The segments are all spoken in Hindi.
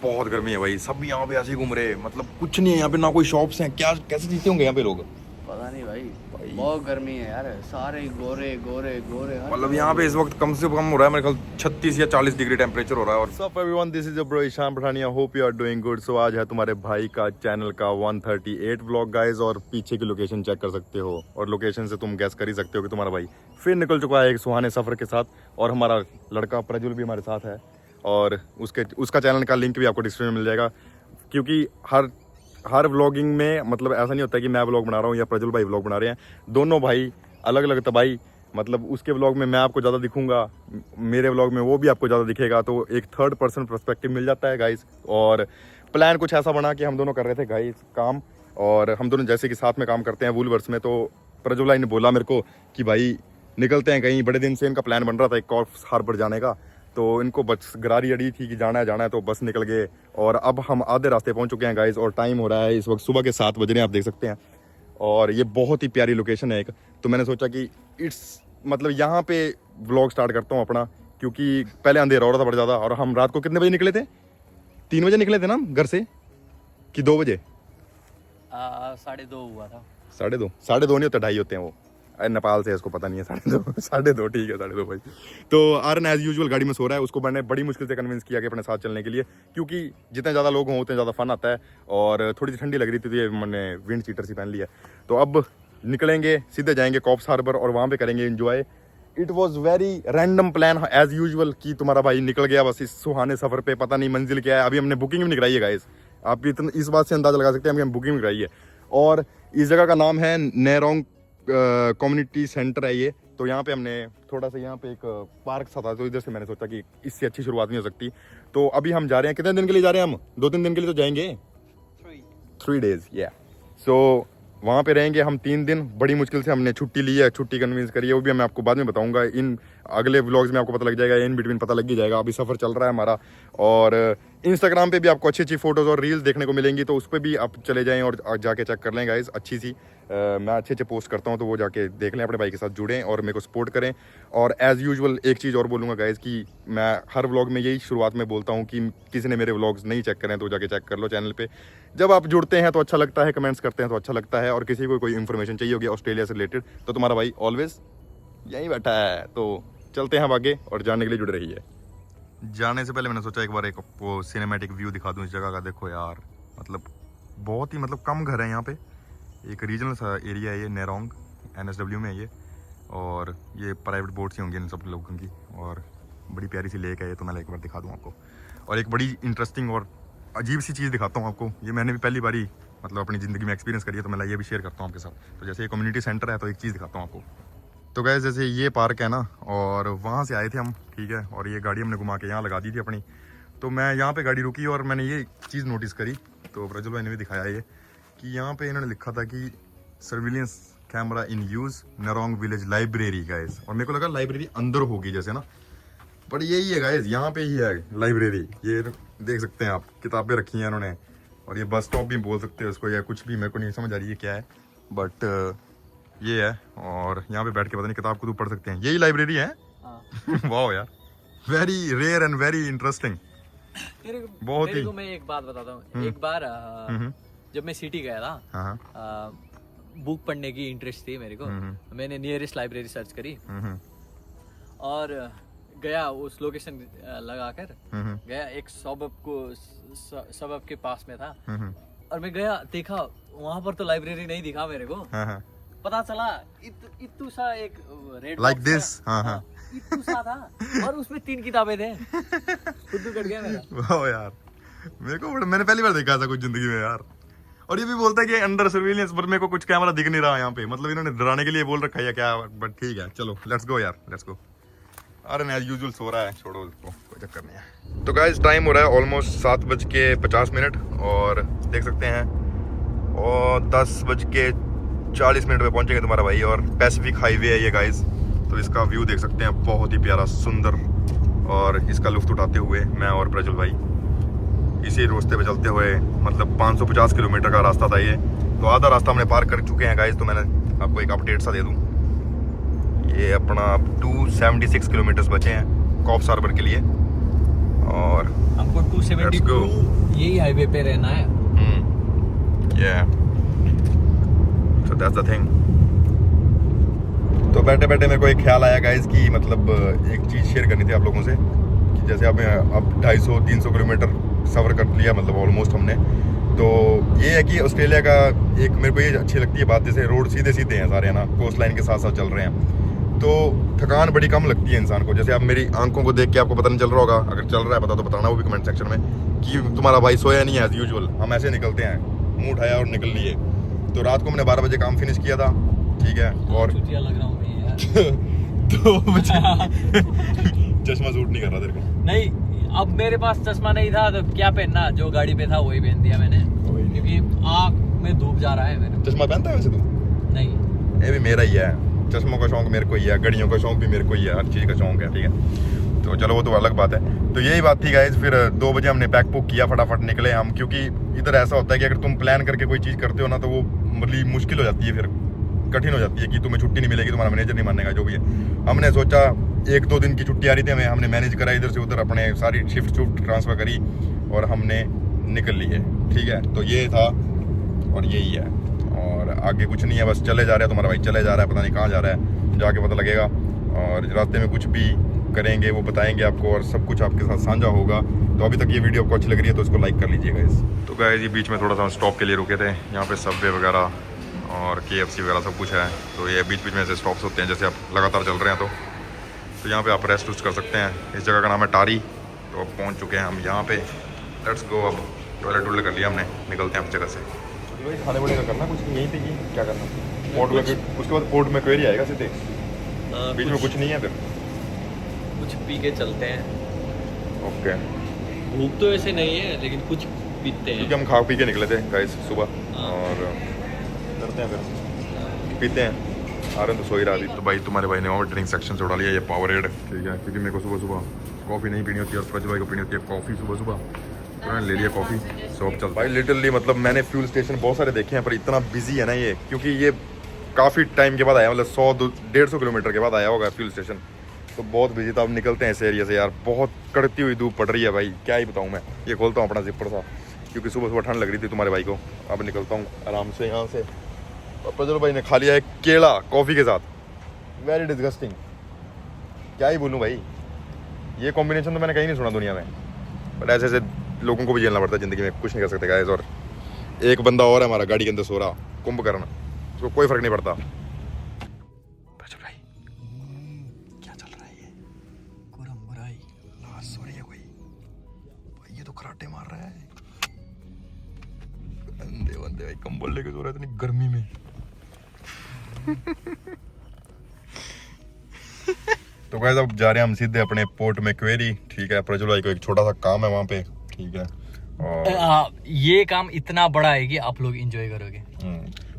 बहुत गर्मी है भाई, सब यहाँ पे ऐसे ही घूम रहे हैं, मतलब कुछ नहीं है यहाँ पे, ना कोई शॉप्स हैं, क्या कैसे जीते होंगे यहाँ पे लोग। पता नहीं भाई बहुत गर्मी है यार, सारे गोरे गोरे गोरे। मतलब यहाँ पे इस वक्त कम से कम हो रहा है मेरे ख्याल 36 या 40 डिग्री टेम्परेचर हो रहा है। और सब everyone, this is your bro Ishan Pathania, hope you are doing good. So आज है तुम्हारे भाई का चैनल का 138 व्लॉग गाइस, और पीछे की लोकेशन चेक कर सकते हो, और लोकेशन से तुम गैस कर ही सकते हो कि तुम्हारा भाई फिर निकल चुका है एक सुहाने सफर के साथ। और हमारा लड़का प्रज्वल भी हमारे साथ है, और उसका चैनल का लिंक भी आपको डिस्क्रिप्शन में मिल जाएगा। क्योंकि हर व्लॉगिंग में मतलब ऐसा नहीं होता कि मैं व्लॉग बना रहा हूँ या प्रज्वल भाई व्लॉग बना रहे हैं, दोनों भाई अलग अलग तबाही। मतलब उसके व्लॉग में मैं आपको ज़्यादा दिखूंगा, मेरे व्लॉग में वो भी आपको ज़्यादा दिखेगा, तो एक थर्ड पर्सन पर्सपेक्टिव मिल जाता है गाइस। और प्लान कुछ ऐसा बना कि हम दोनों कर रहे थे गाइस काम, और हम दोनों जैसे कि साथ में काम करते हैं वूलवर्स में, तो प्रज्वल भाई ने बोला मेरे को कि भाई निकलते हैं कहीं। बड़े दिन से इनका प्लान बन रहा था एक कॉर्प्स हार्बर जाने का, तो इनको बस गरारी अड़ी थी कि जाना है, तो बस निकल गए। और अब हम आधे रास्ते पहुंच चुके हैं गाइस, और टाइम हो रहा है इस वक्त सुबह के 7 बज रहे हैं, आप देख सकते हैं। और ये बहुत ही प्यारी लोकेशन है एक, तो मैंने सोचा कि मतलब यहाँ पे व्लॉग स्टार्ट करता हूँ अपना, क्योंकि पहले अंधेरा हो रहा था बड़ा ज़्यादा। और हम रात को कितने बजे निकले थे? 3 बजे निकले थे ना घर से, कि 2 बजे? 2:30 हुआ था। 2:30 नहीं होते, 2:30 होते हैं वो। नेपाल से है, इसको पता नहीं है। 2:30 ठीक है, 2:30 भाई। तो आर्यन एज यूजुअल गाड़ी में सो रहा है, उसको मैंने बड़ी मुश्किल से कन्विंस किया कि अपने साथ चलने के लिए, क्योंकि जितने ज़्यादा लोग हों उतने ज़्यादा फन आता है। और थोड़ी सी ठंडी लग रही थी, तो ये मैंने विंड चीटर सी पहन ली है। तो अब निकलेंगे, सीधे जाएंगे कॉर्प्स हार्बर, और वहाँ पे करेंगे enjoy. It was very random plan as usual, कि तुम्हारा भाई निकल गया बस इस सुहाने सफ़र पे, पता नहीं मंजिल क्या है। अभी हमने बुकिंग भी नहीं कराई है गाइस, आप इस बात से अंदाजा लगा सकते हैं, हम बुकिंग भी कराई है। और इस जगह का नाम है नेरोंग कम्युनिटी सेंटर है ये। तो यहाँ पे हमने थोड़ा सा, यहाँ पे एक पार्क सा था, तो इधर से मैंने सोचा कि इससे अच्छी शुरुआत नहीं हो सकती। तो अभी हम जा रहे हैं, कितने दिन के लिए जा रहे हैं हम? 2-3 दिन के लिए तो जाएंगे, 3 days या। सो वहाँ पे रहेंगे हम 3 दिन। बड़ी मुश्किल से हमने छुट्टी ली है, छुट्टी कन्विंस करी है, वो भी मैं आपको बाद में बताऊंगा। इन अगले व्लॉग्स में आपको पता लग जाएगा, इन बिटवीन पता लग ही जाएगा। अभी सफ़र चल रहा है हमारा, और इंस्टाग्राम पे भी आपको अच्छी अच्छी फोटोज़ और रील्स देखने को मिलेंगी, तो उस पर भी आप चले जाएं और जाके चेक कर लें गाइस। अच्छी सी मैं अच्छे अच्छे पोस्ट करता हूँ, तो वो जाके देख लें, अपने भाई के साथ जुड़ें और मेरे को सपोर्ट करें। और एज़ यूजुअल एक चीज़ और बोलूँगा गाइस, कि मैं हर व्लॉग में यही शुरुआत में बोलता हूँ कि किसी ने मेरे व्लॉग्स नहीं चेक करें तो जाके चेक कर लो चैनल पे। जब आप जुड़ते हैं तो अच्छा लगता है, कमेंट्स करते हैं तो अच्छा लगता है, और किसी को कोई इन्फॉर्मेशन चाहिए होगी ऑस्ट्रेलिया से रिलेटेड, तो तुम्हारा भाई ऑलवेज यहीं बैठा है। तो चलते हैं हम आगे, और जाने के लिए जुड़े रहिए। जाने से पहले मैंने सोचा एक बार एक वो सिनेमैटिक व्यू दिखा दूँ इस जगह का। देखो यार, मतलब बहुत ही मतलब कम घर है यहाँ पे, एक रीजनल सा एरिया है ये, नेरोंग NSW में है ये, और ये प्राइवेट बोट्स ही होंगी इन सब लोगों की, और बड़ी प्यारी सी लेक है ये, तो मैं एक बार दिखा दूँ आपको। और एक बड़ी इंटरेस्टिंग और अजीब सी चीज़ दिखाता हूँ आपको, ये मैंने भी पहली बारी मतलब अपनी ज़िंदगी में एक्सपीरियंस करी है, तो मैं ये भी शेयर करता हूँ आपके साथ। तो जैसे ये कम्युनिटी सेंटर है, तो एक चीज़ दिखाता हूँ आपको। तो गाइस जैसे ये पार्क है ना, और वहाँ से आए थे हम, ठीक है, और ये गाड़ी हमने घुमा के यहाँ लगा दी थी अपनी। तो मैं यहाँ पे गाड़ी रुकी, और मैंने ये चीज़ नोटिस करी, तो प्रज्वल भाई ने भी दिखाया ये, कि यहाँ पे इन्होंने लिखा था कि surveillance camera in use Nerong village library guys. और मेरे को लगा लाइब्रेरी अंदर होगी जैसे ना, पर यही है गाइस, यहाँ पे ही है लाइब्रेरी। ये देख सकते हैं आप, किताबें रखी हैं इन्होंने, और ये बस स्टॉप भी बोल सकते हैं उसको, या कुछ भी, मेरे को नहीं समझ आ रही है क्या है, बट ये है। और यहाँ पे बैठ के पता नहीं किताब को पढ़ सकते हैं, यही लाइब्रेरी है। वाह यार, very rare and very interesting. बहुत ही। मैं एक बात बताता हूँ, एक बार जब मैं सिटी गया था, बुक पढ़ने की इंटरेस्ट थी मेरे को, मैंने नियरेस्ट लाइब्रेरी सर्च करी, और गया उस लोकेशन लगाकर गया, एक सबब के पास में था, और मैं गया, देखा वहां पर तो लाइब्रेरी नहीं दिखा मेरे को। पता चला इतू सा एक रेड लाइक दिस, इतू सा था, और उसमें 3 किताबें थे। खुद कट गया मेरा। वाह यार, मेरे को मैंने पहली बार देखा था कुछ जिंदगी में यार। और ये भी बोलता है कि अंडर सर्विलेंस, पर मेरे को कुछ कैमरा दिख नहीं रहा यहाँ पे, मतलब इन्होंने डराने के लिए बोल रखा है क्या, बट ठीक है, चलो लेट्स गो यार, लेट्स गो। अरे एज यूजुअल सो रहा है, छोड़ो उसको, कोई चक्कर नहीं है। तो गाइस टाइम हो रहा है ऑलमोस्ट 7:50, और देख सकते हैं, और 10:40 पे पहुंचेंगे तुम्हारा भाई। और पैसिफिक हाईवे है ये गाइस, तो इसका व्यू देख सकते हैं, बहुत ही प्यारा सुंदर, और इसका लुत्फ उठाते हुए मैं और प्रज्वल भाई इसी रास्ते पे चलते हुए, मतलब 550 किलोमीटर का रास्ता था ये, तो आधा रास्ता हमने पार कर चुके हैं गाइस। तो मैंने आपको एक अपडेट सा दे दूं, ये अपना 276 किलोमीटर्स बचे हैं कॉर्प्स हार्बर के लिए, और हमको 272 यही हाईवे पे रहना है। So that's the thing. तो बैठे बैठे मेरे को एक ख्याल आया गाइस कि मतलब एक चीज़ शेयर करनी थी आप लोगों से कि जैसे अब 250-300 किलोमीटर सफ़र कर लिया मतलब ऑलमोस्ट हमने। तो ये है कि ऑस्ट्रेलिया का एक मेरे को ये अच्छी लगती है बात, जैसे रोड सीधे सीधे हैं सारे, है ना, कोस्ट लाइन के साथ साथ चल रहे हैं, तो थकान बड़ी कम लगती है इंसान को। जैसे अब मेरी आंखों को देख के आपको पता नहीं चल रहा होगा, अगर चल रहा है पता तो बताना वो भी कमेंट सेक्शन में कि तुम्हारा भाई सोया नहीं है एज यूजुअल। हम ऐसे निकलते हैं, मुंह उठाया और निकल लिए। तो रात को मैंने 12 बजे काम फिनिश किया था, ठीक है, और चुतिया लग रहा हूँ मैं यार। 2 बजे चश्मा सूट नहीं कर रहा तेरे को? नहीं, अब मेरे पास चश्मा नहीं था तो क्या पहनना, जो गाड़ी पे था वही पहन दिया मैंने, क्योंकि आँख में धूप जा रहा है मेरे। चश्मा पहनता है वैसे तू? नहीं, ये भी मेरा ही है, चश्मों का शौक मेरे को ही है, घड़ियों का शौक भी मेरे को ही है, हर चीज़ का शौक है, ठीक है। तो चलो वो तो अलग बात है। तो यही बात थी गाइस, फिर 2 बजे हमने पैक पुक किया, फटाफट निकले हम, क्योंकि इधर ऐसा होता है कि अगर तुम प्लान करके कोई चीज़ करते हो ना तो वो मतलब मुश्किल हो जाती है, फिर कठिन हो जाती है कि तुम्हें छुट्टी नहीं मिलेगी, तुम्हारा मैनेजर नहीं मानेगा, जो भी है। हमने सोचा 1-2 दिन की छुट्टी आ रही थी हमें, हमने मैनेज करा इधर से उधर, अपने सारी शिफ्ट ट्रांसफ़र करी और हमने निकल लिए, ठीक है। तो ये था और यही है, और आगे कुछ नहीं है, बस चले जा रहे हैं। तुम्हारा भाई चले जा रहा है, पता नहीं कहाँ जा रहा है, जाके पता लगेगा। और रास्ते में कुछ भी करेंगे वो बताएंगे आपको, और सब कुछ आपके साथ साझा होगा। तो अभी तक ये वीडियो आपको अच्छी लग रही है तो इसको लाइक कर लीजिएगा इस। तो गाइस ये बीच में थोड़ा सा स्टॉप के लिए रुके थे, यहाँ पे सबवे वगैरह और KFC वगैरह सब कुछ है। तो ये बीच बीच में ऐसे स्टॉप्स होते हैं, जैसे आप लगातार चल रहे हैं तो यहाँ पे आप रेस्ट वेस्ट कर सकते हैं। इस जगह का नाम है टारी। तो अब पहुँच चुके हैं हम यहाँ पे, लेट्स गो। अब टॉयलेट वॉयलेट कर लिया हमने, निकलते हैं इस जगह से। खाने वाने का करना कुछ यहीं पे ही क्या करना, पोर्ट में, उसके बाद पोर्ट में क्वेरी आएगा सीधे, बीच में कुछ नहीं है, फिर कुछ पी के चलते हैं। ओके, भूख तो ऐसे नहीं है लेकिन कुछ पीते हैं, क्योंकि हम खा पी के निकले थे गाइस सुबह, हाँ। और करते हैं फिर पीते हैं। आ रहे तो सो ही रहा थी। तो भाई तुम्हारे भाई ने और ड्रिंक सेक्शन से उड़ा लिया ये पावरेड, ठीक है, क्योंकि मेरे को सुबह सुबह कॉफ़ी नहीं पीनी होती और प्रज भाई को पीनी होती है कॉफ़ी सुबह सुबह। तो मैंने ले लिया कॉफ़ी, शॉप चल भाई। लिटरली मतलब मैंने फ्यूल स्टेशन बहुत सारे देखे हैं पर इतना बिजी है ना ये, क्योंकि ये काफ़ी टाइम के बाद आया, मतलब 100-150 किलोमीटर के बाद आया होगा फ्यूल स्टेशन, तो बहुत बिजी था। अब निकलते हैं इस एरिया से यार, बहुत कड़कती हुई धूप पड़ रही है भाई, क्या ही बताऊँ मैं। ये खोलता हूँ अपना जिपर सा, क्योंकि सुबह सुबह ठंड लग रही थी तुम्हारे भाई को। अब निकलता हूँ आराम से यहाँ से। प्रज्वल भाई ने खा लिया है केला कॉफ़ी के साथ, वेरी डिस्गस्टिंग, क्या ही बोलूँ भाई, ये कॉम्बिनेशन तो मैंने कहीं नहीं सुना दुनिया में। बट ऐसे ऐसे लोगों को भी झेलना पड़ता है ज़िंदगी में, कुछ नहीं कर सकते गाइस। और एक बंदा और है हमारा गाड़ी के अंदर सो रहा, कुंभकर्ण, उसको कोई फ़र्क नहीं पड़ता। प्रज्वल भाई क्या चल रहा है ये? बुराई लाश सो रही है कोई भाई, ये तो खराटे मार रहा है। अंधे बंदे भाई कंबल लेके सो रहा है इतनी गर्मी में। तो गाइस अब जा रहे हैं हम सीधे अपने पोर्ट में क्वेरी, ठीक है। प्रज्वल भाई को एक छोटा सा काम है वहाँ पे, ठीक है। और ये काम इतना बड़ा है कि आप लोग एंजॉय करोगे,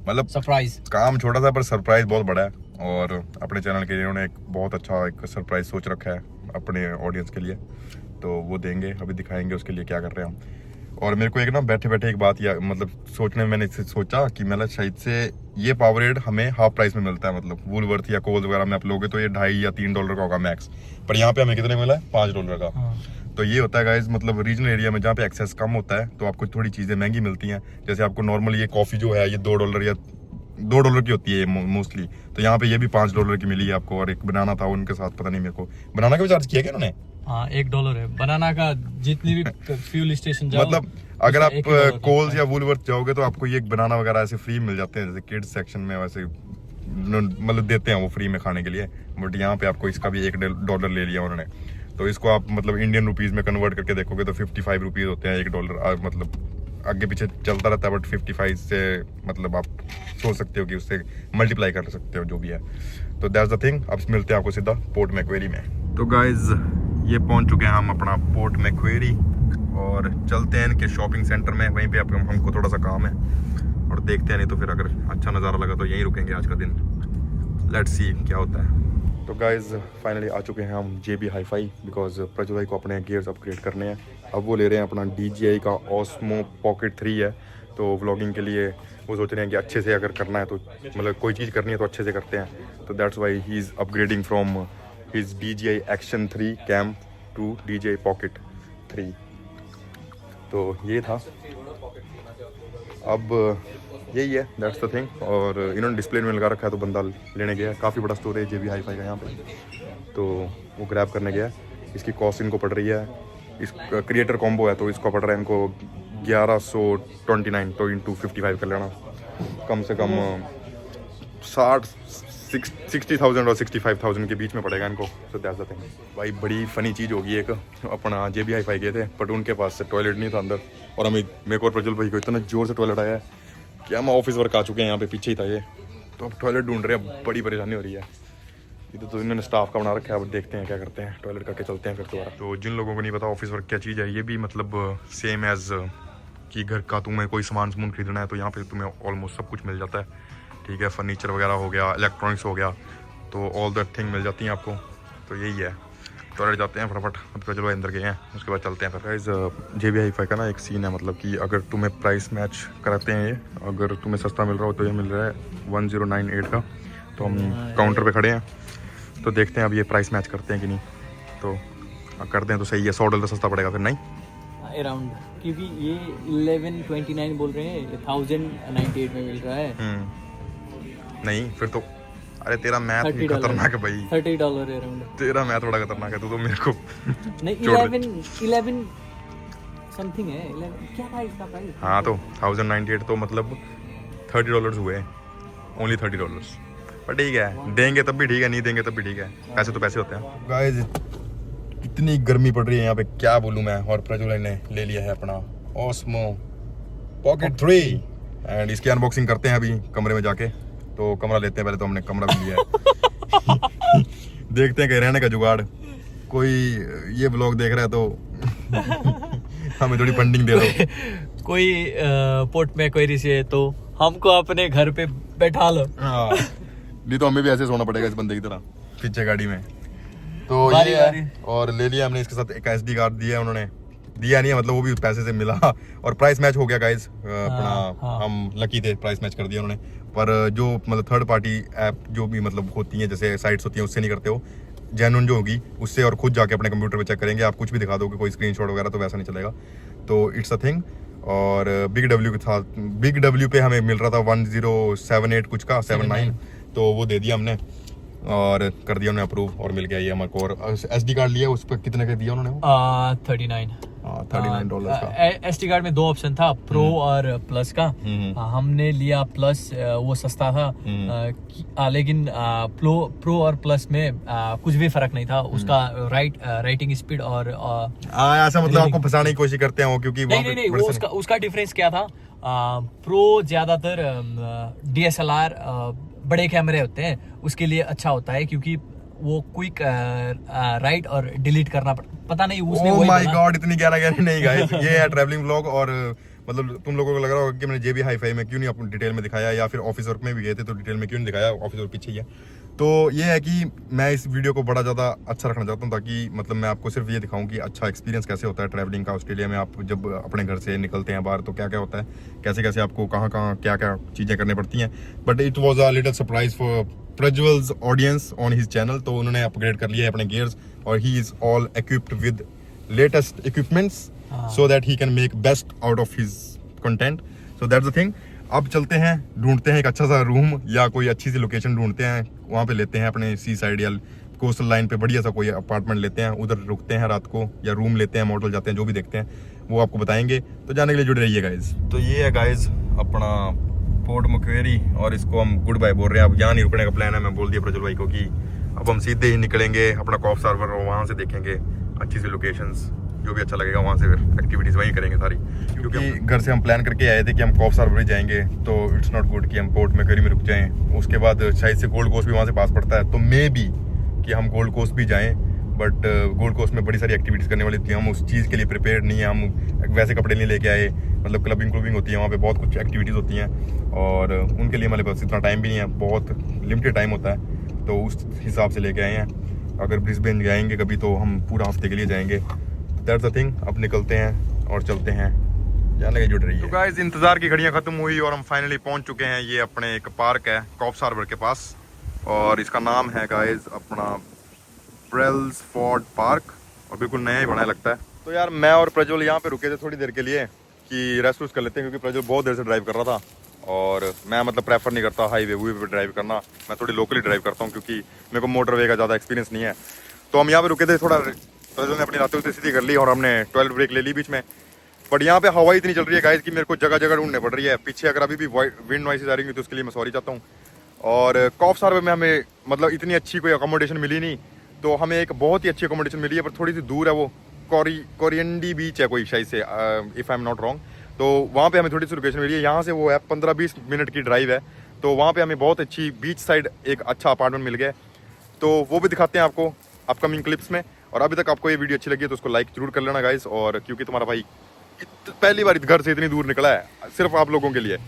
मतलब सरप्राइज। काम छोटा सा पर सरप्राइज बहुत बड़ा है। और अपने चैनल के लिए उन्होंने एक बहुत अच्छा एक सरप्राइज सोच रखा है अपने ऑडियंस के लिए, तो वो देंगे, अभी दिखाएंगे उसके लिए क्या कर रहे हैं हम। और मेरे को एक ना बैठे बैठे एक बात या मतलब सोचने में मैंने इससे सोचा कि मतलब शायद से ये पावरेड हमें हाफ प्राइस में मिलता है, मतलब वूलवर्थ या कोल्स वगैरह में आप लोगे तो ये $2.5 या $3 का होगा मैक्स, पर यहाँ पे हमें कितने मिला है? $5 का। हाँ। तो ये होता है गाइस, मतलब रीजनल एरिया में जहाँ पे एक्सेस कम होता है तो आपको थोड़ी चीज़ें महंगी मिलती हैं। जैसे आपको नॉर्मल ये कॉफ़ी जो है ये $2 या $2 की होती है मोस्टली, तो यहाँ पे ये भी $5 की मिली है आपको। और एक बनाना था उनके साथ, पता नहीं मेरे को बनाना का भी चार्ज किया क्या उन्होंने? हाँ, $1 है बनाना का, जितनी भी फ्यूल स्टेशन जाओ। मतलब अगर आप कोल्स या वूलवर्थ जाओगे तो आपको ये बनाना वगैरह ऐसे फ्री मिल जाते हैं, जैसे किड्स सेक्शन में वैसे मतलब देते हैं वो फ्री में खाने के लिए। बट यहाँ पे आपको इसका भी $1 ले लिया उन्होंने। तो इसको आप मतलब इंडियन रुपीज़ में कन्वर्ट करके देखोगे तो 55 रुपीज़ होते हैं $1। मतलब आगे पीछे चलता रहता है, बट 55 से मतलब आप सोच सकते हो कि उससे मल्टीप्लाई कर सकते हो जो भी है। तो दैट्स द थिंग। अब मिलते हैं आपको सीधा पोर्ट मैक्वेरी में। तो गाइज ये पहुंच चुके हैं हम अपना पोर्ट मैक्वेरी, और चलते हैं इनके शॉपिंग सेंटर में, वहीं पे हमको थोड़ा सा काम है और देखते हैं, नहीं तो फिर अगर अच्छा नज़ारा लगा तो यहीं रुकेंगे आज का दिन। लेट्स सी क्या होता है। तो गाइज फाइनली आ चुके हैं हम JB Hi-Fi, बिकॉज प्रज्वल भाई को अपने गियर्स अपग्रेड करने हैं। अब वो ले रहे हैं अपना DJI का Osmo Pocket 3 है, तो व्लॉगिंग के लिए वो सोच रहे हैं कि अच्छे से अगर करना है तो मतलब कोई चीज़ करनी है तो अच्छे से करते हैं। तो that's why he is upgrading from his DJI Action 3 Cam to DJI Pocket 3। तो ये था, अब यही है, दैट्स द थिंग। और इन्होंने डिस्प्ले में लगा रखा है तो बंदा लेने गया है। काफ़ी बड़ा स्टोर है JB Hi-Fi का यहाँ पे, तो वो ग्रैब करने गया है। इसकी कॉस्ट इनको पड़ रही है, इस क्रिएटर कॉम्बो है तो इसको पड़ रहा है इनको 1129, तो इंटू 55 कर लेना, कम से कम 60,000 और 65,000 के बीच में पड़ेगा इनको। सो दैट्स द थिंग भाई। बड़ी फ़नी चीज़ होगी एक, अपना JB Hi-Fi गए थे बट उनके पास टॉयलेट नहीं था अंदर, और हमें मेरे को और प्रज्वल भाई को इतना जोर से टॉयलेट आया है कि हम ऑफिस वर्क आ चुके हैं, यहाँ पे पीछे ही था ये, तो अब टॉयलेट ढूंढ रहे हैं, बड़ी परेशानी हो रही है। इधर तो इन्होंने स्टाफ का बना रखा है, अब देखते हैं क्या करते हैं, टॉयलेट करके चलते हैं फिर दोबारा। तो जिन लोगों को नहीं पता ऑफिस वर्क क्या चीज़ है, ये भी मतलब सेम एज कि घर का तुम्हें कोई सामान खरीदना है तो यहाँ पे तुम्हें ऑलमोस्ट सब कुछ मिल जाता है, ठीक है। फर्नीचर वगैरह हो गया, इलेक्ट्रॉनिक्स हो गया, तो ऑल दैट थिंग मिल जाती हैं आपको। तो यही है, टॉयलेट जाते हैं फटाफट, अब चलो अंदर गए हैं, उसके बाद चलते हैं फिर। गाइस JB Hi-Fi का ना एक सीन है, मतलब कि अगर तुम्हें प्राइस मैच कराते हैं ये, अगर तुम्हें सस्ता मिल रहा हो तो ये मिल रहा है 1098 का। तो हम काउंटर पे खड़े हैं, तो देखते हैं अब ये प्राइस मैच करते हैं कि नहीं, तो कर दें तो सही है, $100 सस्ता पड़ेगा फिर नहीं अराउंड, क्योंकि ये 1129 बोल रहे हैं, 1098 में मिल रहा है। नहीं फिर तो, अरे तेरा मैथ भी खतरनाक है भाई, $30 अराउंड। तेरा मैथ बड़ा खतरनाक है, तू तो मेरे को नहीं 11 समथिंग है, 11 क्या था इसका प्राइस? हाँ तो 1098 तो मतलब $30 हुए, ओनली $30। पर ठीक है, देंगे तब भी ठीक है, नहीं देंगे तब भी ठीक है, पैसे तो पैसे होते हैं। गाइस इतनी गर्मी पड़ रही है यहाँ पे, क्या बोलूँ मैं। और प्रज्वल ने ले लिया है अपना Osmo Pocket 3 एंड इसकी अनबॉक्सिंग करते हैं अभी कमरे में जाके। तो कमरा लेते हैं पहले, तो हमने कमरा भी लिया है देखते हैं कहीं रहने का जुगाड़, कोई ये ब्लॉग देख रहा है तो हमें थोड़ी फंडिंग दे दो। कोई पोर्ट में कोई रिश्ते तो हमको अपने घर पे बैठा लो। हाँ, नहीं तो हमें भी ऐसे सोना पड़ेगा इस बंदे की तरह पीछे गाड़ी में। तो बारी ये बारी। है, और ले लिया हमने इसके साथ एक SD कार्ड दिया है उन्होंने, दिया नहीं है मतलब वो भी पैसे से मिला, और प्राइस मैच हो गया गाइस अपना। हाँ। हम लकी थे, प्राइस मैच कर दिया उन्होंने। पर जो मतलब थर्ड पार्टी ऐप जो भी मतलब होती हैं, जैसे साइट्स होती हैं, उससे नहीं करते हो, जेन्युइन जो होगी उससे, और खुद जाके अपने कंप्यूटर पे चेक करेंगे। आप कुछ भी दिखा दोगे, कोई स्क्रीनशॉट वगैरह, तो वैसा नहीं चलेगा। तो इट्स अ थिंग। और बिग डब्ल्यू के साथ, बिग डब्ल्यू पे हमें मिल रहा था 1078 कुछ का 79, तो वो दे दिया हमने और कर दिया उन्होंने अप्रूव, और मिल गया ये हमारे को। और SD कार्ड लिया, उस पर कितने का दिया उन्होंने? 39 $39 का। SD कार्ड में 2 ऑप्शन था, प्रो और प्लस का। हमने लिया प्लस, वो सस्ता था। लेकिन प्रो और प्लस में कुछ भी फर्क नहीं था उसका, राइटिंग स्पीड और ऐसा मतलब आपको फंसाने की कोशिश करते हैं वो, क्योंकि नहीं वो उसका डिफरेंस क्या था। प्रो ज्यादातर DSLR बड़े कैमरे होते हैं, उसके लिए अच्छा होता है, क्योंकि वो क्विक राइट और डिलीट करना पता नहीं उसने ओह माय गॉड, इतनी गहरा नहीं गाइस। ये है ट्रैवलिंग व्लॉग, और मतलब तुम लोगों को लग रहा होगा कि मैंने JB Hi-Fi में क्यों नहीं आपको डिटेल में दिखाया, या फिर ऑफिस वर्क में भी गए थे तो डिटेल में क्यों नहीं दिखाया, ऑफिस वर्क पीछे ही है। तो ये है कि मैं इस वीडियो को बड़ा ज़्यादा अच्छा रखना चाहता हूँ, ताकि मतलब मैं आपको सिर्फ ये दिखाऊं कि अच्छा एक्सपीरियंस कैसे होता है ट्रैवलिंग का। ऑस्ट्रेलिया में आप जब अपने घर से निकलते हैं बाहर, तो क्या क्या होता है, कैसे कैसे आपको कहाँ कहाँ क्या क्या चीज़ें करनी पड़ती हैं। But it was a little surprise for Prajwal's audience on his channel. तो उन्होंने अपग्रेड कर लिया है अपने गियर्स, और he is all equipped with latest equipments, so that he can make best out of his content. So that's the thing. अब चलते हैं, ढूंढते हैं एक अच्छा सा रूम या कोई अच्छी सी लोकेशन ढूंढते हैं, वहाँ पे लेते हैं अपने सी साइड या कोस्टल लाइन पे बढ़िया सा कोई अपार्टमेंट लेते हैं, उधर रुकते हैं रात को, या रूम लेते हैं, मोटल जाते हैं, जो भी देखते हैं वो आपको बताएंगे। तो जाने के लिए जुड़े रहिए गाइज। तो ये है गाइज अपना पोर्ट मक्वेरी, और इसको हम गुड बाय बोल रहे हैं। अब यहाँ नहीं रुकने का प्लान है, मैं बोल दिया प्रज्वल भाई को कि अब हम सीधे ही निकलेंगे अपना कॉफ सार्वर, और वहाँ से देखेंगे अच्छी सी लोकेशंस, जो भी अच्छा लगेगा वहाँ से फिर एक्टिविटीज़ वहीं करेंगे सारी। क्योंकि घर से हम प्लान करके आए थे कि हम कॉफ सार्वर ही जाएंगे, तो इट्स नॉट गुड कि हम पोर्ट मक्वेरी में रुक जाएं। उसके बाद शायद से गोल्ड कोस्ट भी वहाँ से पास पड़ता है, तो मे बी कि हम गोल्ड कोस्ट भी जाएं। बट गोल्ड कोस्ट में बड़ी सारी एक्टिविटीज़ करने वाली थी, हम उस चीज़ के लिए प्रिपेयर्ड नहीं है। हम वैसे कपड़े नहीं लेके आए, मतलब क्लबिंग होती है वहाँ पे, बहुत कुछ एक्टिविटीज़ होती हैं, और उनके लिए हमारे पास इतना टाइम भी नहीं है, बहुत लिमिटेड टाइम होता है, तो उस हिसाब से लेके आए हैं। अगर ब्रिस्बेन जाएंगे कभी तो हम पूरा हफ्ते के लिए जाएंगे। That's the thing. अब निकलते हैं और चलते हैं, जाने के जुड़ रही है। तो गाइस इंतज़ार की घड़ियाँ ख़त्म हुई और हम फाइनली पहुँच चुके हैं। ये अपने एक पार्क है कॉफ सार्वर के पास, और इसका नाम है गाइस अपना ब्रेल्सफोर्ड पार्क, और बिल्कुल नया ही बना लगता है। तो यार मैं और प्रज्वल यहाँ पे रुके थे थोड़ी देर के लिए कि रेस्ट वेस्ट कर लेते हैं, क्योंकि प्रज्वल बहुत देर से ड्राइव कर रहा था और मैं मतलब प्रेफर नहीं करता हाईवे वे पे ड्राइव करना। मैं थोड़ी लोकली ड्राइव करता हूँ क्योंकि मेरे को मोटरवे का ज़्यादा एक्सपीरियंस नहीं है। तो हम यहाँ पे रुके थे, थोड़ा प्रज्वल ने अपनी रातें उसे सीधी कर ली और हमने टॉयलेट ब्रेक ले ली बीच में। बट यहाँ पे हवा इतनी चल रही है गाइस कि मेरे को जगह जगह ढूंढने पड़ रही है। पीछे अगर अभी भी विंड नॉइसेज आ रही है तो उसके लिए मैं सॉरी चाहता हूँ। और कॉफ सार्बर में हमें मतलब इतनी अच्छी कोई अकोमोडेशन मिली नहीं, तो हमें एक बहुत ही अच्छी अकोमोडेशन मिली है पर थोड़ी सी दूर है। वो कोरियंडी बीच है कोई शायद से, if I am not wrong. तो वहाँ पे हमें थोड़ी सी लोकेशन मिली है, यहाँ से वो है 15-20 मिनट की ड्राइव है। तो वहाँ पे हमें बहुत अच्छी बीच साइड एक अच्छा अपार्टमेंट मिल गया, तो वो भी दिखाते हैं आपको अपकमिंग क्लिप्स में। और अभी तक आपको ये वीडियो अच्छी लगी है तो उसको लाइक जरूर कर लेना गाइस, और क्योंकि तुम्हारा भाई पहली बार घर से इतनी दूर निकला है सिर्फ आप लोगों के लिए।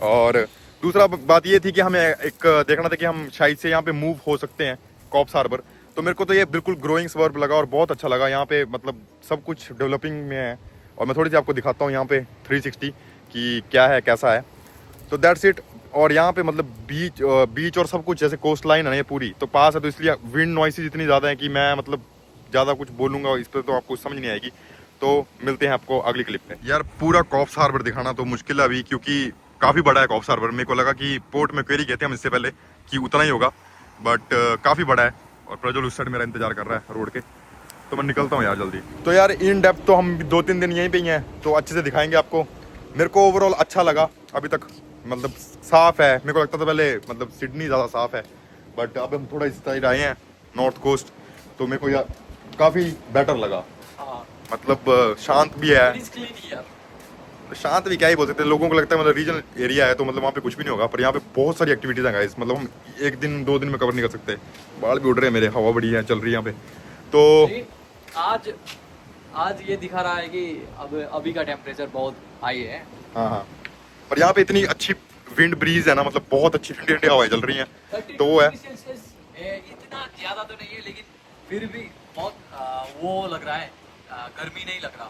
और दूसरा बात ये थी कि हमें एक देखना था कि हम शायद से यहाँ पे मूव हो सकते हैं कॉफ हार्बर। तो मेरे को तो ये बिल्कुल ग्रोइंग सवर्ब लगा और बहुत अच्छा लगा। यहाँ पे मतलब सब कुछ डेवलपिंग में है और मैं थोड़ी सी आपको दिखाता हूँ यहाँ पे 360 कि क्या है कैसा है। तो दैट्स इट। और यहाँ पे मतलब बीच और सब कुछ जैसे कोस्ट लाइन है ना ये पूरी तो पास है, तो इसलिए विंड नॉइसेज इतनी ज़्यादा है कि मैं मतलब ज़्यादा कुछ बोलूँगा इस पर तो आपको समझ नहीं आएगी। तो मिलते हैं आपको अगली क्लिप में। यार पूरा कॉफ हार्बर दिखाना तो मुश्किल है अभी, क्योंकि काफ़ी बड़ा है कॉफ हार्बर। मेरे को लगा कि पोर्ट में क्वेरी गए थे हम इससे पहले कि उतना ही होगा, बट काफ़ी बड़ा है। और प्रज्वल उस साइड मेरा इंतजार कर रहा है रोड के, तो मैं निकलता हूँ यार जल्दी। तो यार इन डेप्थ तो हम 2-3 दिन यहीं पे ही हैं, तो अच्छे से दिखाएंगे आपको। मेरे को ओवरऑल अच्छा लगा अभी तक, मतलब साफ़ है। मेरे को लगता था पहले मतलब सिडनी ज़्यादा साफ़ है, बट अब हम थोड़ा इस साइड आए हैं नॉर्थ कोस्ट, तो मेरे को यार काफ़ी बेटर लगा। मतलब शांत भी है, शांत भी क्या ही बोल सकते हैं। लोगों को लगता है मतलब रीजनल एरिया है तो मतलब वहाँ पे कुछ भी नहीं होगा, पर यहाँ पे बहुत सारी एक्टिविटीज़ हैं गाइस। मतलब हम 1 दिन 2 दिन में कवर नहीं कर सकते। बाल भी उड़ रहे हैं मेरे, हवा बड़ी है चल रही है यहाँ पे। तो आज ये दिखा रहा है कि अब अभी का टेम्परेचर बहुत हाई है। हाँ, पर यहाँ पे इतनी अच्छी विंड ब्रीज है ना, मतलब बहुत अच्छी ठंडी ठंडी हवाएं चल रही हैं, तो वो है। इतना ज्यादा तो नहीं है लेकिन फिर भी बहुत वो लग रहा है, गर्मी नहीं लग रहा।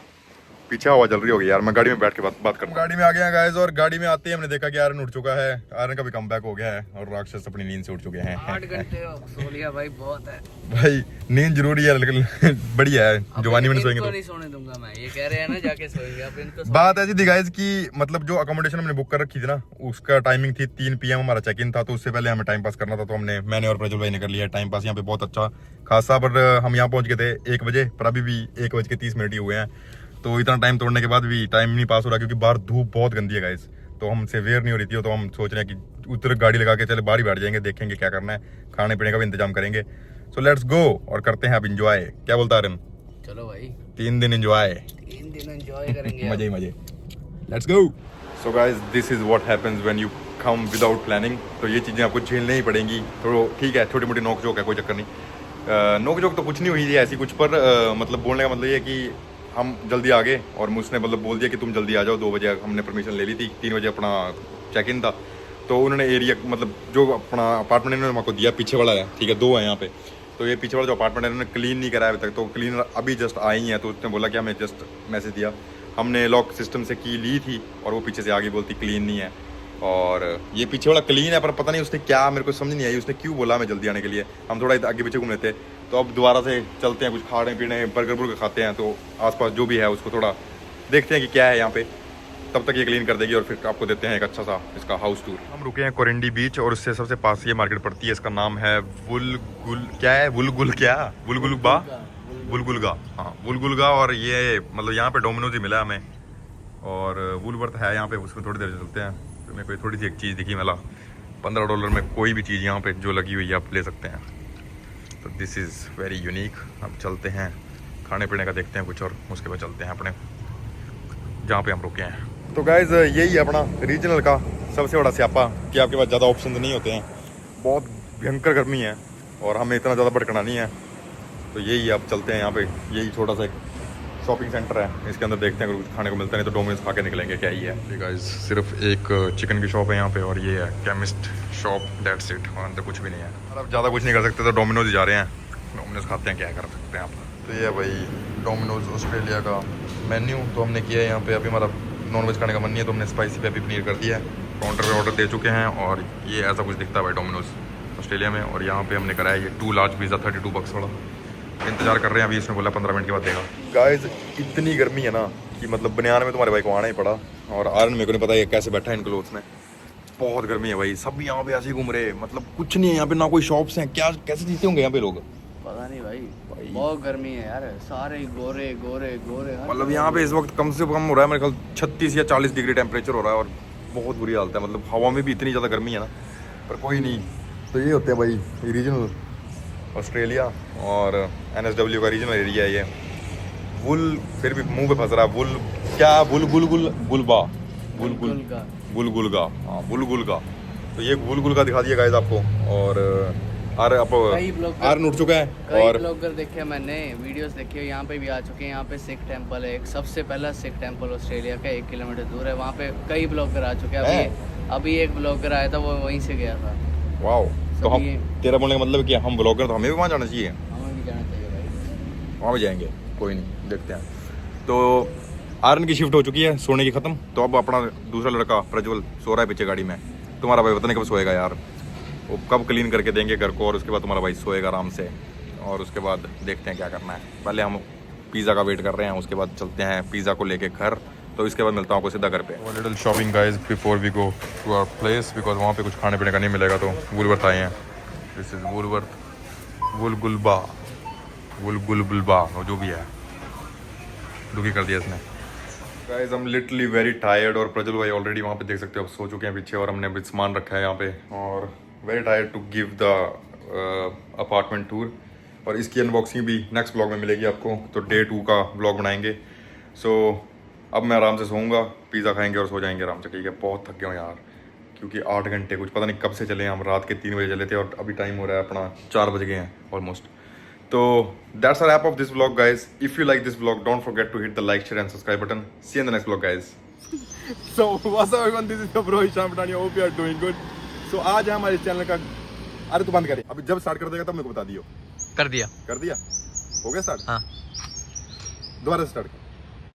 पीछे हवा चल रही होगी यार। मैं गाड़ी में बैठ के बात कर। गाड़ी में आ गए हैं गाइस, और गाड़ी में आते ही हमने देखा कि आयरन उठ चुका है। आयरन का भी कमबैक हो गया है और राक्षस अपनी नींद से उठ चुके हैं। 8 घंटे सो लिया भाई, बहुत है भाई। नींद जरूरी है लेकिन बढ़िया है, जवानी में सोएंगे तो नहीं सोने दूंगा मैं, ये कह रहे हैं ना जाके सोएंगे। अब इनको बात ऐसी थी गाइस कि मतलब जो अकोमोडेशन हमने बुक कर रखी थी ना, उसका टाइमिंग थी 3 PM हमारा चेक इन था, तो उससे पहले हमें टाइम पास करना था। तो मैंने और प्रज्वल भाई ने कर लिया टाइम पास यहाँ पे बहुत अच्छा खासा। पर हम यहाँ पहुंच गए थे 1 बजे, पर अभी भी 1:30 ही हुए हैं। तो इतना टाइम तोड़ने के बाद भी टाइम नहीं पास हो रहा, क्योंकि बाहर धूप बहुत गंदी है गाइस। तो हमसे वेयर नहीं हो रही थी, तो हम सोच रहे हैं कि उधर गाड़ी लगा के चले बाहर ही बैठ जाएंगे, देखेंगे क्या करना है, खाने पीने का भी इंतजाम करेंगे। सो लेट्स गो और करते हैं अब इंजॉय। क्या बोलता है आर्यन? चलो भाई 3 दिन इंजॉय, 3 दिन एंजॉय करेंगे। मजे ही मजे। Let's go. So guys this is what happens when you come without planning. तो ये चीज़ें आपको झेलनी ही पड़ेंगी। तो ठीक है, छोटी मोटी नोक झोंक है, कोई चक्कर नहीं। नोक झोंक तो कुछ नहीं हुई है ऐसी कुछ, पर मतलब बोलने का मतलब ये है कि हम जल्दी आ गए और उसने मतलब बोल दिया कि तुम जल्दी आ जाओ। 2 बजे हमने परमिशन ले ली थी, 3 बजे अपना चेक इन था। तो उन्होंने एरिया मतलब जो अपना अपार्टमेंट इन्होंने मेरे को दिया, पीछे वाला है, ठीक है 2 है यहाँ पे। तो ये पीछे वाला जो अपार्टमेंट है इन्होंने क्लीन नहीं कराया अभी तक, तो क्लीनर अभी जस्ट आई है। तो उसने बोला कि हमें जस्ट मैसेज दिया, हमने लॉक सिस्टम से की ली थी और वो पीछे से आगे बोलती क्लीन नहीं है। और ये पीछे वाला क्लीन है, पर पता नहीं उसने क्या, मेरे को समझ नहीं आई उसने क्यों बोला हमें जल्दी आने के लिए। हम थोड़ा आगे पीछे घूम लेते। तो अब दोबारा से चलते हैं, कुछ खाने पीने बर्गर बुर्गर खाते हैं। तो आसपास जो भी है उसको थोड़ा देखते हैं कि क्या है यहाँ पे। तब तक ये क्लीन कर देगी और फिर आपको देते हैं एक अच्छा सा इसका हाउस टूर। हम रुके हैं कोरिंडी बीच और उससे सबसे पास ये मार्केट पड़ती है। इसका नाम है वुलगुलगा। हाँ वुलगुलगा। और ये मतलब यहाँ पे डोमिनोज ही मिला हमें, और वुलवर्थ है यहाँ पे, उसमें थोड़ी देर चलते हैं। तो मेरे को थोड़ी सी एक चीज़ दिखी, मिला $15 में कोई भी चीज़ यहाँ पे जो लगी हुई है आप ले सकते हैं। तो दिस इज़ वेरी यूनिक। अब चलते हैं खाने पीने का देखते हैं कुछ, और उसके बाद चलते हैं अपने जहाँ पे हम रुके हैं। तो गाइज यही है अपना रीजनल का सबसे बड़ा स्यापा कि आपके पास ज़्यादा ऑप्शन नहीं होते हैं। बहुत भयंकर गर्मी है और हमें इतना ज़्यादा भटकना नहीं है। तो यही अब चलते हैं यहाँ पे, यही छोटा सा एक शॉपिंग सेंटर है, इसके अंदर देखते हैं अगर कुछ खाने को मिलता नहीं तो डोमिनोज खा के निकलेंगे। क्या ही है गाइज, सिर्फ एक चिकन की शॉप है यहाँ पे और ये है केमिस्ट शॉप, दैट्स इट। और अंदर कुछ भी नहीं है। अब ज़्यादा कुछ नहीं कर सकते तो डोमिनोज ही जा रहे हैं, डोमिनोज खाते हैं, क्या कर सकते हैं आप। तो ये है भाई डोमिनोज ऑस्ट्रेलिया का मेन्यू। तो हमने किया है यहाँ पे, अभी हमारा नॉनवेज खाने का मन नहीं है तो हमने स्पाइसी पेपी पनीर कर दिया है। काउंटर पे ऑर्डर दे चुके हैं और ये ऐसा कुछ दिखता है भाई डोमिनोज ऑस्ट्रेलिया में। और यहाँ पे हमने कराया ये 2 लार्ज पिज़्ज़ा $32 वाला। इंतजार कर रहे हैं अभी, इसने बोला 15 मिनट के बाद देगा। गाइस इतनी गर्मी है ना कि मतलब बनियान में तुम्हारे भाई को आना ही पड़ा। और आर्यन मेरे को नहीं पता ये कैसे बैठा है इन क्लोथ्स में, बहुत गर्मी है भाई। सब यहाँ पे ऐसे ही घूम रहे हैं, मतलब कुछ नहीं है यहाँ पे, ना कोई शॉप्स हैं, क्या कैसे जीते होंगे यहाँ पे लोग, पता नहीं भाई बहुत गर्मी है यार, सारे गोरे गोरे गोरे। मतलब यहाँ पे इस वक्त कम से कम हो रहा है मेरे ख्याल 36 या 40 डिग्री टेम्परेचर हो रहा है और बहुत बुरी हालत है। मतलब हवा में भी इतनी ज़्यादा गर्मी है ना, पर कोई नहीं। तो ये होते हैं भाई रीजनल ऑस्ट्रेलिया और NSW का रीजनल एरिया है ये। वुल फिर भी मुंह पे फंस रहा है, वुल क्या गुलबा बुलगुलगा, हाँ बुलगुलगा। तो ये बुलगुलगा दिखा दिया गाइस आपको। और आर्यन उठ चुका है और ब्लॉगर देखे मैंने, वीडियोस देखे, यहाँ पे भी आ चुके हैं। यहाँ पे सिख टेम्पल है, एक सबसे पहला सिख टेम्पल ऑस्ट्रेलिया का, 1 किलोमीटर दूर है। वहाँ पे कई ब्लॉगर आ चुके हैं। अभी एक ब्लॉगर आया था, वो वहीं से गया था। वाओ, तो हम तेरा बोलने का मतलब कि हम ब्लॉगर, तो हमें भी वहाँ जाना चाहिए। हमें भी जाना चाहिए भाई, वहाँ भी जाएंगे, कोई नहीं, देखते हैं। तो आर्यन की शिफ्ट हो चुकी है सोने की ख़त्म, तो अब अपना दूसरा लड़का प्रज्वल सो रहा है पीछे गाड़ी में। तुम्हारा भाई पता नहीं कब सोएगा यार, वो कब क्लीन करके देंगे घर को, और उसके बाद तुम्हारा भाई सोएगा आराम से। और उसके बाद देखते हैं क्या करना है। पहले हम पिज़्ज़ा का वेट कर रहे हैं, उसके बाद चलते हैं पिज़्ज़ा को लेके घर। तो इसके बाद मिलता हूँ आपको सीधा घर पे। Little shopping guys before we go to our place, because वहाँ पे कुछ खाने पीने का नहीं मिलेगा। तो वुलवर्थ आए हैं, दिस इज वुलवर्थ, वुलगुलबा जो भी है, दुखी कर दिया इसने। गाइस हम लिटरली वेरी टायर्ड, और प्रज्वल भाई ऑलरेडी वहाँ पे देख सकते हो आप सो चुके हैं पीछे, और हमने अभी सामान रखा है यहाँ पे, और very tired to give the apartment tour. और इसकी अनबॉक्सिंग भी नेक्स्ट ब्लॉग में मिलेगी आपको, तो डे 2 का ब्लॉग बनाएंगे। सो अब मैं आराम से सोऊंगा, पिज़्ज़ा खाएंगे और सो जाएंगे आराम से, ठीक है। बहुत थक गया हूँ यार, क्योंकि 8 घंटे कुछ पता नहीं कब से चले हैं हम, रात के 3 बजे चले थे और अभी टाइम हो रहा है अपना 4 बज गए हैं ऑलमोस्ट। तो that's a wrap of this vlog guys. If you like this vlog, don't forget to hit the like, share and subscribe button. See you in the next vlog guys. So what's up everyone, this is your bro Hisham Patani. Hope you are doing good. So आज है हमारे चैनल का, अरे तू बंद करे, अभी जब स्टार्ट कर देगा तब मेरे को बता दियो। कर दिया हो गया स्टार्ट? हाँ, दोबारा स्टार्ट कर।